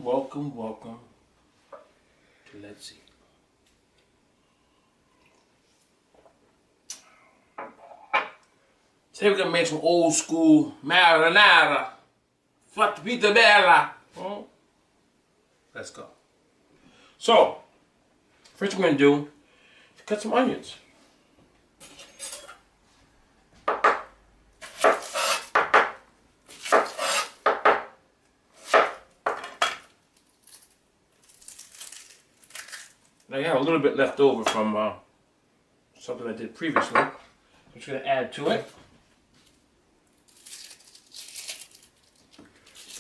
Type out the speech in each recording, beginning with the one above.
welcome to Let's Eat. Today we're gonna make some old school marinara. Fatta pizza bella. Oh. Let's go. So, first we're gonna do is cut some onions. Now I have a little bit left over from something I did previously. I'm just going to add to it.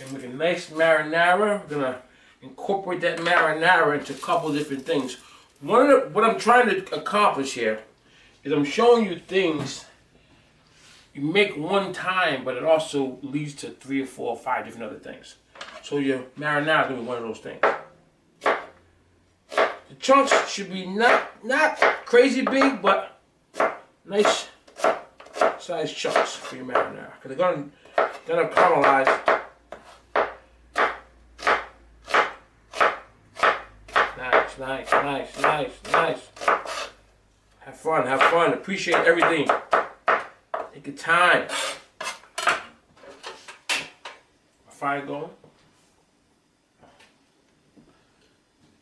And make a nice marinara. We're going to incorporate that marinara into a couple different things. What I'm trying to accomplish here is I'm showing you things you make one time, but it also leads to 3 or 4 or 5 different other things. So your marinara is going to be one of those things. The chunks should be not crazy big, but nice sized chunks for your marinara. Because they're gonna caramelize. Nice. Have fun. Appreciate everything. Take your time. My fire going.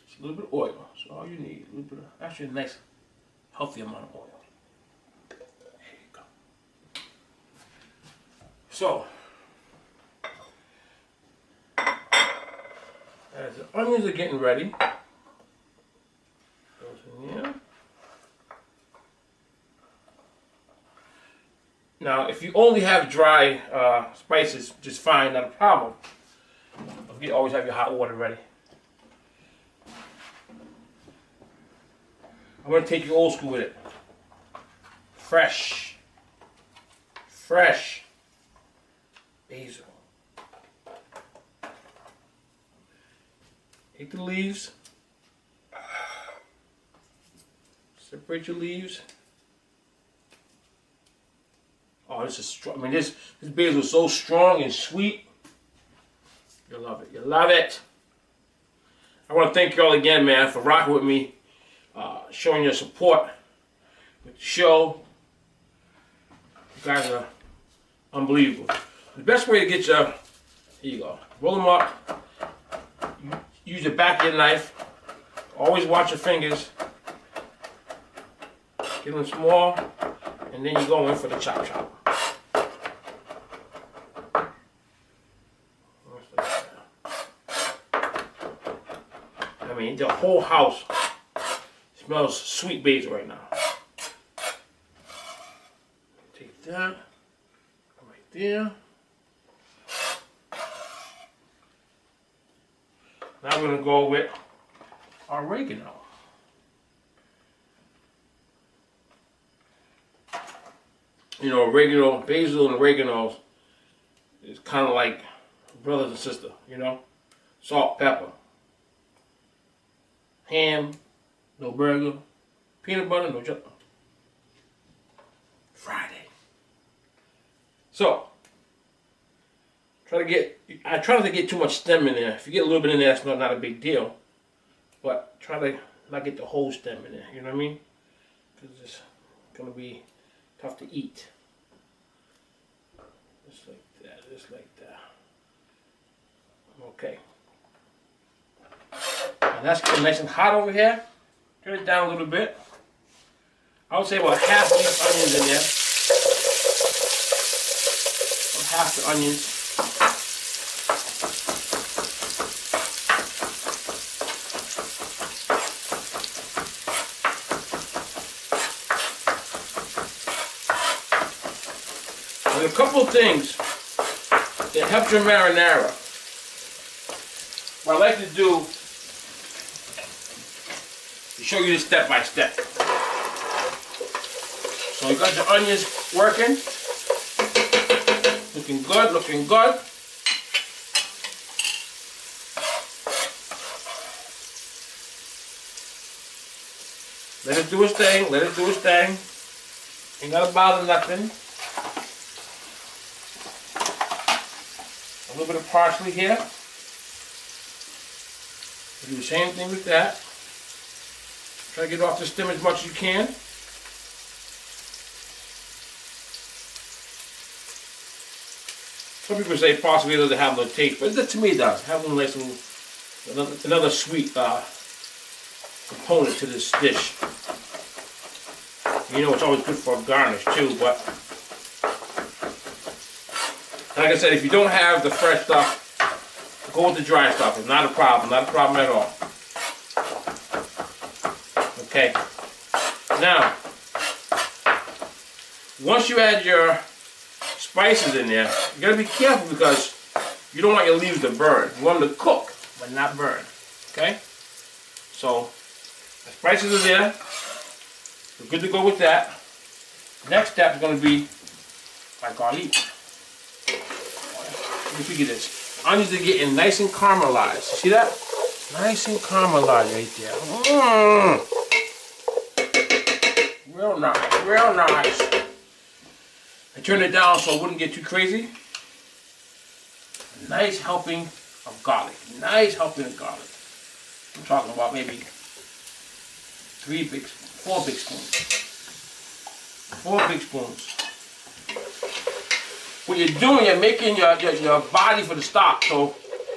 Just a little bit of oil. So all you need, a little bit of, actually a nice, healthy amount of oil. There you go. So, as the onions are getting ready, goes in here. Now, if you only have dry spices, just fine, not a problem. You always have your hot water ready. I'm going to take you old school with it. Fresh basil. Take the leaves. Separate your leaves. Oh, this is strong. I mean, this basil is so strong and sweet. You'll love it. You'll love it. I want to thank you all again, man, for rocking with me. Showing your support with the show. You guys are unbelievable. The best way to get your, here you go, roll them up. Use the back of your knife. Always watch your fingers. Get them small, and then you go in for the chop. I mean, the whole house smells sweet basil right now. Take that right there. Now we're going to go with oregano. You know, oregano, basil and oregano is kind of like brothers and sisters, you know? Salt, pepper, ham, no burger, peanut butter, no chocolate. Friday. So, I try not to get too much stem in there. If you get a little bit in there, that's not a big deal. But try to not get the whole stem in there, you know what I mean? Because it's going to be tough to eat. Just like that. Okay. Now that's getting nice and hot over here. Turn it down a little bit. I would say about half of these onions in there. About half the onions. There's a couple of things that help your marinara. What I like to do is show you this step by step. So you got your onions working. Looking good. Let it do its thing. Ain't gotta bother nothing. A little bit of parsley here. Do the same thing with that. Try to get off the stem as much as you can. Some people say parsley doesn't have no taste, but to me it does. Have a nice little, another sweet component to this dish. You know, it's always good for a garnish too, but like I said, if you don't have the fresh stuff, go with the dry stuff. It's not a problem. Not a problem at all. Okay. Now, once you add your spices in there, you gotta be careful because you don't want your leaves to burn. You want them to cook, but not burn. Okay? So, the spices are there. We're good to go with that. Next step is gonna be my garlic. Let me figure this. Onions are getting nice and caramelized. See that? Nice and caramelized right there. Real nice, real nice. I turned it down so it wouldn't get too crazy. Nice helping of garlic. Nice helping of garlic. I'm talking about maybe 4 big spoons. 4 big spoons. What you're doing, you're making your body for the stock. So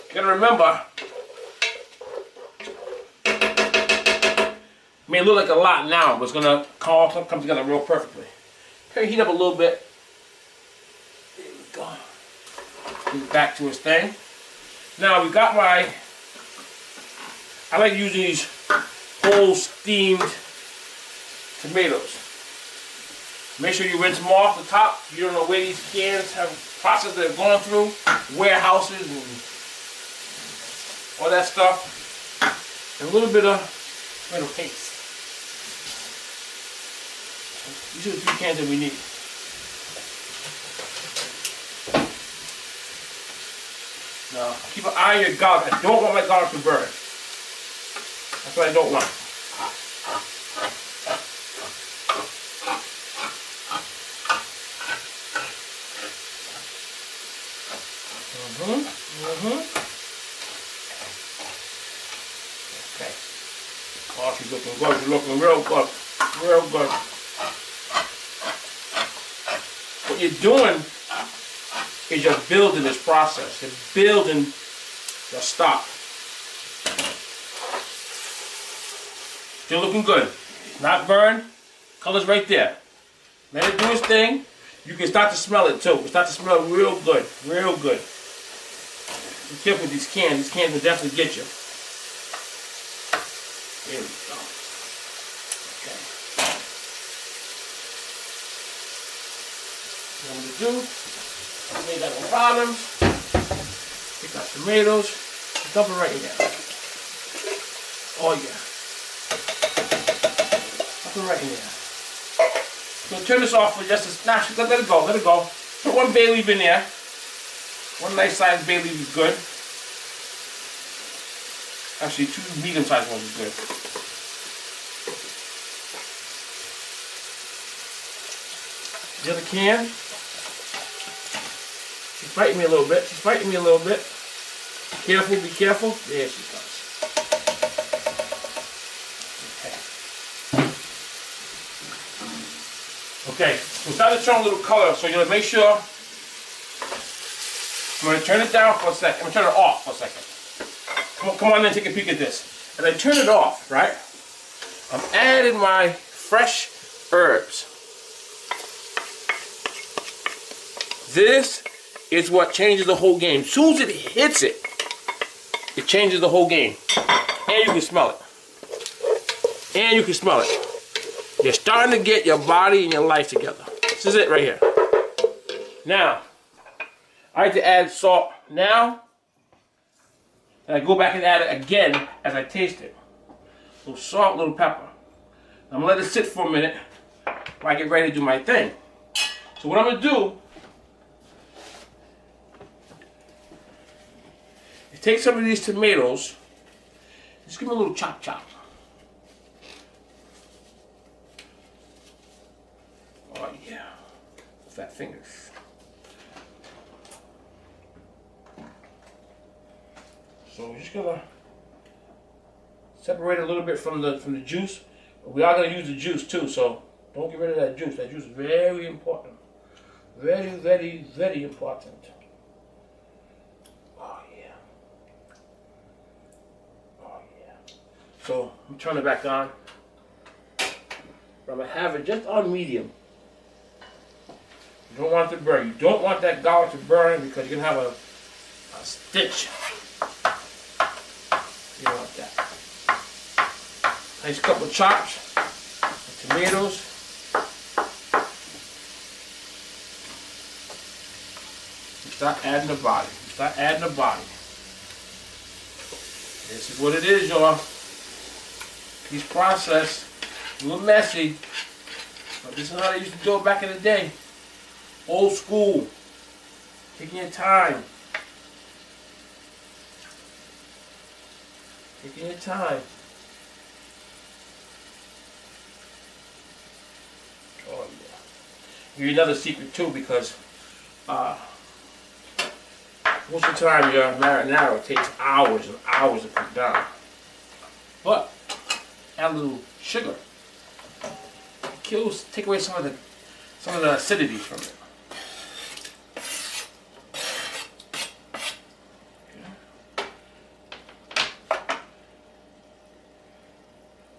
you gotta remember, it may look like a lot now, but it's gonna all come together real perfectly. Okay, heat up a little bit. There we go. Get it back to its thing. Now we got my, I like using these whole steamed tomatoes. Make sure you rinse them off the top. You don't know where these cans have process they're going through, warehouses and all that stuff. And a little bit of tomato paste. These are the 3 cans that we need. Now, keep an eye on your garlic. I don't want my garlic to burn. That's what I don't want. Okay. Oh, she's looking good. She's looking real good. Real good. What you're doing is you're building this process. You're building your stock. Still looking good. Not burned. Color's right there. Let it do its thing. You can start to smell it too. You start to smell real good. Real good. Be careful with these cans. These cans will definitely get you. There we go. Okay. What I'm going to do, made that no problems. Pick out tomatoes. Dump it right in there. Oh yeah. Dump it right in there. So turn this off for just a snatch. Let it go. Let it go. Put 1 bay leaf in there. 1 nice sized bay leaf is good. Actually, 2 medium sized ones is good. The other can. She's fighting me a little bit. She's fighting me a little bit. Be careful, be careful. There she goes. Okay, we're starting to turn a little color, so you're going to make sure. I'm going to turn it down for a second. I'm going to turn it off for a second. Come on in and take a peek at this. As I turn it off, right, I'm adding my fresh herbs. This is what changes the whole game. As soon as it hits it, it changes the whole game. And you can smell it. And you can smell it. You're starting to get your body and your life together. This is it right here. Now, I like to add salt now. And I go back and add it again as I taste it. A little salt, a little pepper. I'm going to let it sit for a minute while I get ready to do my thing. So what I'm going to do is take some of these tomatoes, just give them a little chop chop. Oh yeah, fat fingers. So we're just gonna Separate it a little bit from the juice. But we are going to use the juice too, so don't get rid of that juice. That juice is very important. Very, very, very important. Oh yeah. Oh yeah. So I'm turning it back on. But I'm going to have it just on medium. You don't want it to burn. You don't want that garlic to burn because you're going to have a stitch. You don't want that. Nice couple chops, tomatoes. Start adding the body. Start adding the body. This is what it is, y'all. This process, a little messy, but this is how they used to do it back in the day. Old school. Taking your time. Taking your time. Oh yeah. Here's another secret too, because most of the time your marinara takes hours and hours to cook down. But add a little sugar. It take away some of the acidity from it.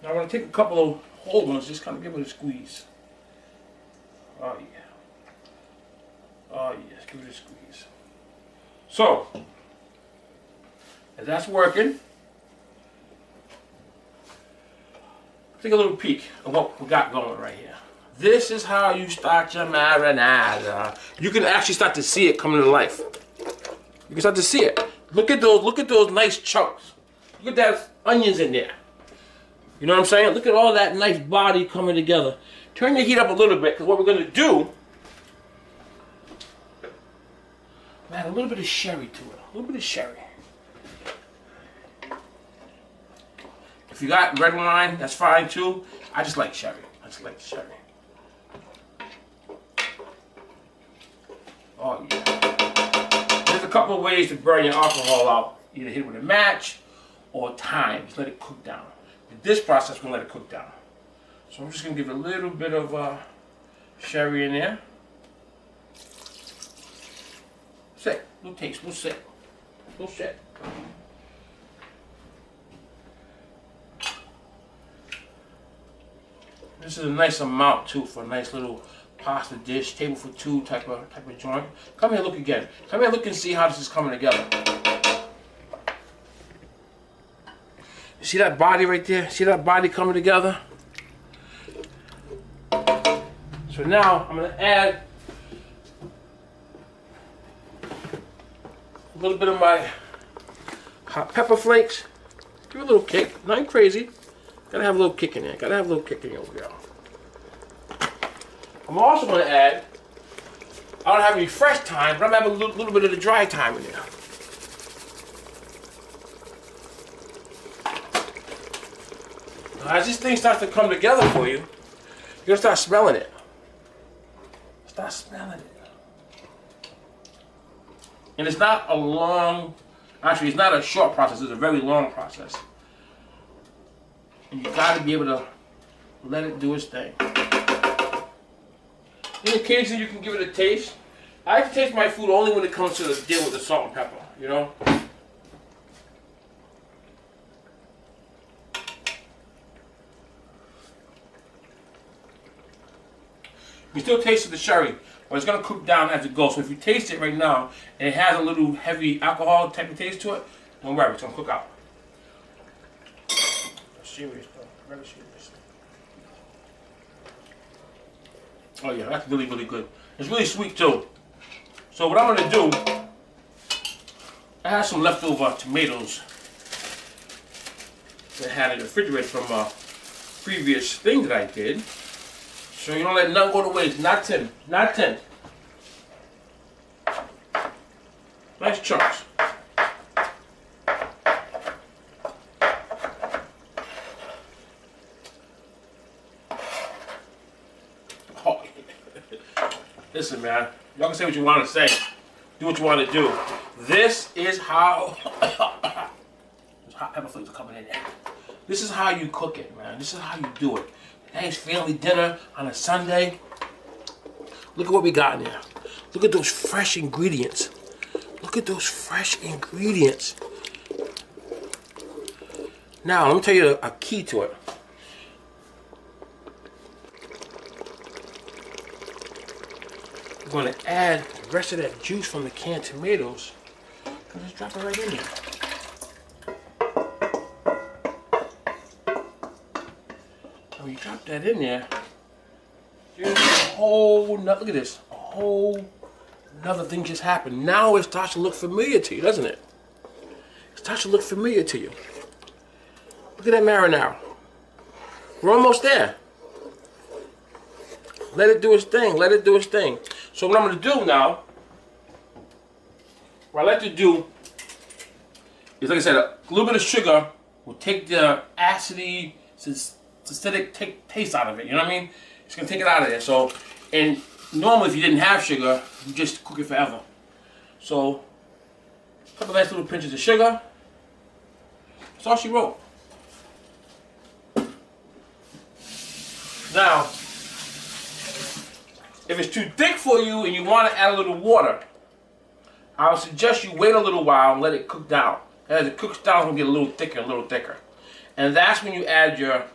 Now I'm going to take a couple of whole ones, just kind of give it a squeeze. Oh yeah. Oh yes, give it a squeeze. So, as that's working, take a little peek of what we got going right here. This is how you start your marinara. You can actually start to see it coming to life. You can start to see it. Look at those nice chunks. Look at that onions in there. You know what I'm saying? Look at all that nice body coming together. Turn your heat up a little bit, because what we're going to do, add a little bit of sherry to it. A little bit of sherry. If you got red wine, that's fine too. I just like sherry. I just like sherry. Oh yeah. There's a couple of ways to burn your alcohol out. Either hit it with a match or thyme. Just let it cook down. In this process, we're going to let it cook down. So I'm just going to give it a little bit of sherry in there. Sit. Little taste. Little sit. Little sit. This is a nice amount too for a nice little pasta dish, table for two type of joint. Come here, look again. Come here, look and see how this is coming together. You see that body right there? See that body coming together? So now I'm going to add a little bit of my hot pepper flakes. Give it a little kick. Nothing crazy. Gotta have a little kick in there. Gotta have a little kick in there, girl. I'm also going to add, I don't have any fresh thyme, but I'm going to have a little bit of the dry thyme in there. Now, as this thing starts to come together for you, you're going to start smelling it. Start smelling it. And it's not a long, actually it's not a short process, it's a very long process. And you got to be able to let it do its thing. And occasionally you can give it a taste. I like to taste my food only when it comes to the deal with the salt and pepper, you know? You still taste the sherry, but it's going to cook down as it goes. So if you taste it right now, and it has a little heavy alcohol type of taste to it, don't worry, it's going to cook out. Serious, bro. Very serious. Oh yeah, that's really, really good. It's really sweet too. So what I'm going to do, I have some leftover tomatoes that I had in the refrigerator from a previous thing that I did. So you don't let none go to waste. Not 10. Not 10. Nice chunks. Oh. Listen, man. Y'all can say what you want to say. Do what you want to do. This is how those hot pepper flakes are coming in there. This is how you cook it, man. This is how you do it. Nice family dinner on a Sunday. Look at what we got in there. Look at those fresh ingredients. Look at those fresh ingredients. Now, let me tell you a key to it. We're going to add the rest of that juice from the canned tomatoes. And just drop it right in there. When you drop that in there, there's a whole nother, look at this, a whole another thing just happened. Now it starts to look familiar to you, doesn't it? It starts to look familiar to you. Look at that marinara. We're almost there. Let it do its thing. Let it do its thing. So what I'm going to do now, what I like to do is, like I said, a little bit of sugar will take the acidity, acidic taste out of it. You know what I mean? It's going to take it out of there. So, and normally if you didn't have sugar, you just cook it forever. So, a couple nice little pinches of sugar. That's all she wrote. Now, if it's too thick for you and you want to add a little water, I would suggest you wait a little while and let it cook down. As it cooks down, it's going to get a little thicker and a little thicker. And that's when you add your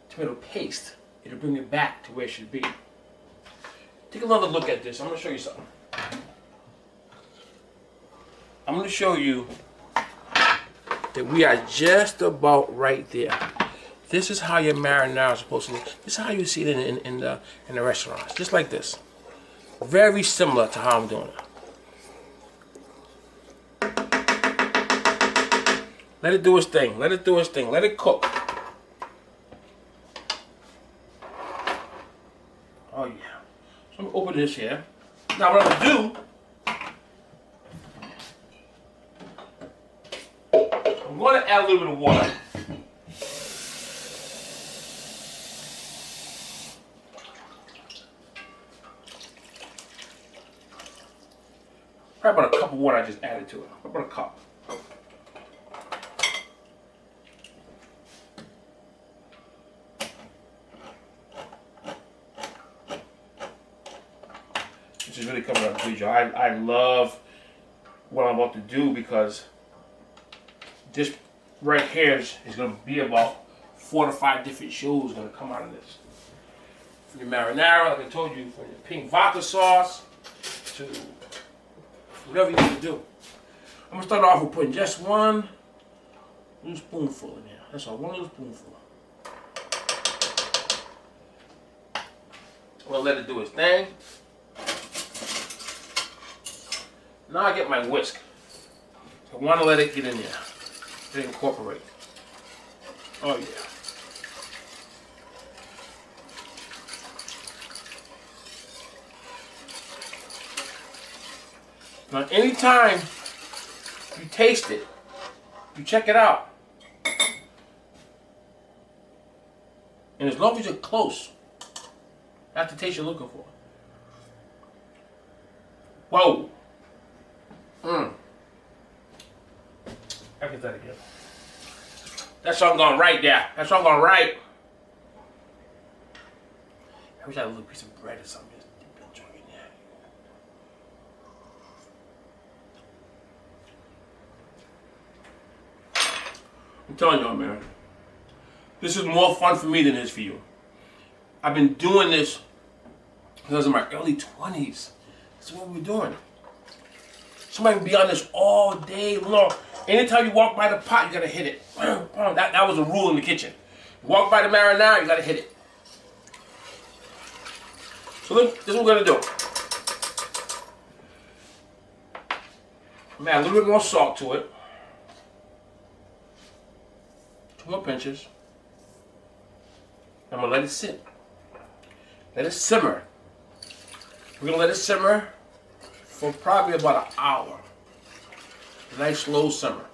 tomato paste. It'll bring it back to where it should be. Take another look at this. I'm going to show you something. I'm going to show you that we are just about right there. This is how your marinara is supposed to look. This is how you see it in the restaurants. Just like this. Very similar to how I'm doing it. Let it do its thing. Let it do its thing. Let it cook. Oh yeah. So I'm going to open this here. Now what I'm going to do, I'm going to add a little bit of water. Probably about a cup of water I just added to it. About a cup. This is really coming up good, y'all. I love what I'm about to do because this right here is going to be about 4 to 5 different shows going to come out of this. From your marinara, like I told you, from your pink vodka sauce to whatever you want to do. I'm going to start off with putting just one little spoonful in there. That's all, one little spoonful. I'm going to let it do its thing. Now I get my whisk. I want to let it get in there. Let it incorporate. Oh yeah. Now anytime you taste it, you check it out. And as long as you're close, that's the taste you're looking for. Whoa. I get that again. That's all going right there. That's all going right. I wish I had a little piece of bread or something. Just dip that joint in there. I'm telling y'all, man. This is more fun for me than it is for you. I've been doing this because I was in my early 20s. That's what we're doing. Somebody will be on this all day long. Anytime you walk by the pot, you gotta hit it. That was a rule in the kitchen. You walk by the marinara, you gotta hit it. So look, this is what we're gonna do. I'm gonna add a little bit more salt to it. 2 more pinches. I'm gonna let it sit. Let it simmer. We're gonna let it simmer for probably about an hour. A nice slow simmer.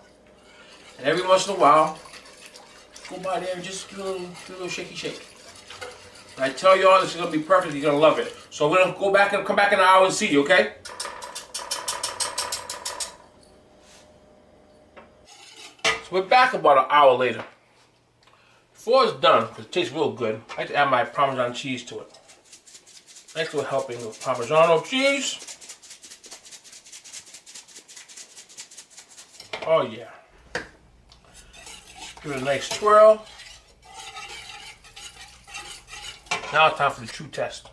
And every once in a while, go by there and just do a little shaky shake. And I tell y'all this is gonna be perfect, you're gonna love it. So we're gonna go back and come back in an hour and see you, okay? So We're back about an hour later. Before it's done, because it tastes real good, I like to add my Parmesan cheese to it. Nice little helping of Parmigiano cheese. Oh yeah. Give it a nice swirl. Now it's time for the true test.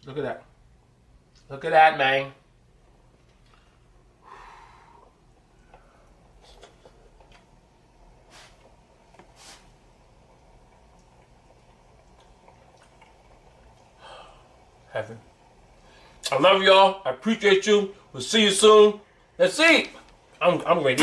Look at that. Look at that, man. Heaven. I love y'all. I appreciate you. We'll see you soon. Let's eat. I'm ready.